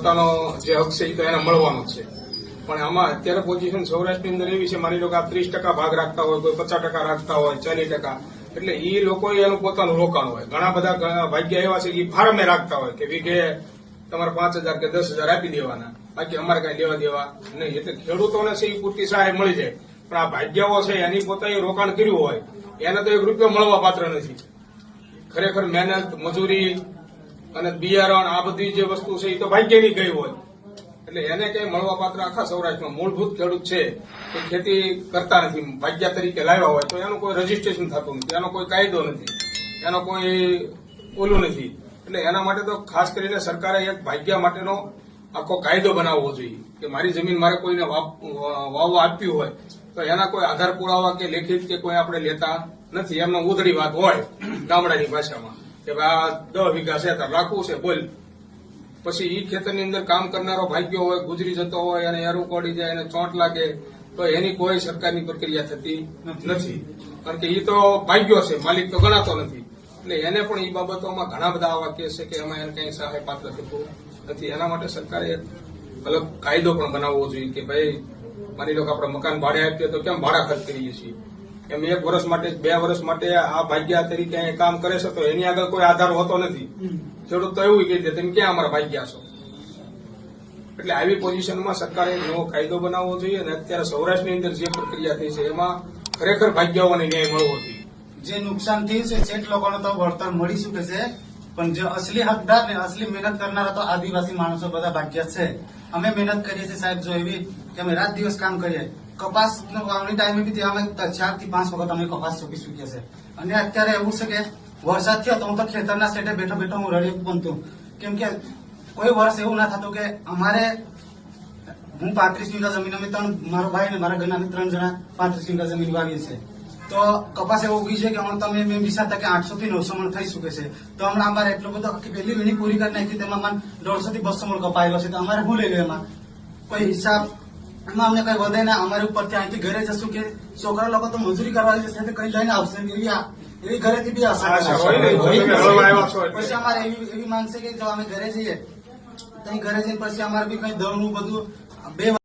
પોતાનો જે હક છે એ તો એને મળવાનો જ છે. પણ આમાં અત્યારે પોઝિશન સૌરાષ્ટ્રની અંદર એવી છે, માની લો કે આ 30% ભાગ રાખતા હોય, કોઈ 50% રાખતા હોય, 40%, એટલે એ લોકો એનું પોતાનું રોકાણ હોય. ઘણા બધા ભાગ્ય એવા છે કે ફાર્મે રાખતા હોય કે વીઘે તમારે 5,000 કે 10,000 આપી દેવાના, બાકી અમારે કઈ લેવા દેવા નહીં. એટલે ખેડૂતોને છે એ પૂરતી સહાય મળી જાય. પણ આ ભાગ્યાઓ છે એની પોતાએ રોકાણ કર્યું હોય એને તો 1 રૂપિયો મળવા પાત્ર નથી. ખરેખર મહેનત, મજૂરી અને બિયારણ આ બધી જે વસ્તુ છે એ તો ભાગ્યની ગઈ હોય, એટલે એને કઈ મળવા પાત્ર આખા સૌરાષ્ટ્રમાં મૂળભૂત ખેડૂત છે એ ખેતી કરતા નથી, ભાગ્યા તરીકે લાવ્યા હોય તો એનું કોઈ રજીસ્ટ્રેશન થતું નથી, એનો કોઈ કાયદો નથી, એનો કોઈ ઓલું નથી. એટલે એના માટે તો ખાસ કરીને સરકારે એક ભાગ્યા માટેનો આખો કાયદો બનાવવો જોઈએ કે મારી જમીન મારે કોઈને વાવવા આપ્યું હોય તો એના કોઈ આધાર પુરાવા કે લેખિત કે કોઈ આપણે લેતા નથી. એમનો ઉધડી વાત હોય ગામડાની ભાષામાં કે ભાઈ આ 10 વીઘા છે તો રાખવું છે બોલ. પછી ઈ ખેતરની અંદર કામ કરનારો ભાગ્યો હોય, ગુજરી જતો હોય અને એરું પડી જાય અને ચોંટ લાગે તો એની કોઈ સરકારની પ્રક્રિયા થતી નથી, કારણ કે ઈ તો ભાગ્યો છે, માલિક તો ગણાતો નથી. એટલે એને પણ ઈ બાબતોમાં ઘણા બધા આવા કેસ છે કે એમાં એને કઈ સહાય પાત્ર થતું નથી. એના માટે સરકારે એક અલગ કાયદો પણ બનાવવો જોઈએ કે ભાઈ માની લો કે આપણે મકાન ભાડે આપીએ તો કેમ ભાડા ખર્ચ કરીએ છીએ, એમ 1 વર્ષ માટે 2 વર્ષ માટે આ ભાગ્યા તરીકે અહીંયા કામ કરે છે તો એની આગળ કોઈ આધાર હોતો નથી. ખેડૂત તો એવું કહી દે તમે ક્યાં અમારા ભાગ્યા છો. એટલે આવી પોઝિશનમાં સરકારે નવો કાયદો બનાવવો જોઈએ અને અત્યારે સૌરાષ્ટ્રની અંદર જે પ્રક્રિયા થઈ છે એમાં ખરેખર ભાગ્યાઓને ન્યાય મળવો જોઈએ. જે નુકસાન થયું છે શેઠ લોકોને તો વળતર મળી શકે છે, પણ જે અસલી હકદાર ને અસલી મહેનત કરનારા તો આદિવાસી માણસો બધા ભાગ્યા છે. અમે મહેનત કરીએ છીએ સાહેબ, જો એવી કે અમે રાત દિવસ કામ કરીએ. કપાસ વાવણી ટાઈમે બી અમે 4 થી 5 વખત અમે કપાસ ચોપી ચૂક્યા છે. અને અત્યારે એવું છે કે વરસાદ થયો તો હું તો ખેતરના સેટે બેઠો બેઠો હું રડી બનતું, કેમ કે કોઈ વર્ષ એવું ના થતું કે અમારે હું 35 વીઘા જમીન, અમે મારો ભાઈ ને મારા ઘરના 3 જણા 35 વીઘા જમીન વાવીએ છીએ. તો કપાસ એવો ઉગી છે કે તમે મેં વિચારતા કે 800 થી 900 મણ થઈ શકે છે. તો હમણાં અમારે એટલો બધો પહેલી વીણી પૂરી કરી નાખી, તેમાં મને 150 થી 200 મણ કપાયેલો છે. તો અમારે શું લઈ લે એમાં કોઈ હિસાબ, એમાં અમને કઈ વધે ના. અમારે ઉપરથી અહીંથી ઘરે જશું કે છોકરા લોકો તો મજૂરી કરવા જશે તો કઈ લઈને આવશે, એવી ઘરેથી બી આશા પછી અમારે એવી માંગ છે કે જો અમે ઘરે જઈએ તો ઘરે જઈને પછી અમારે બી કઈ દળનું બધું 2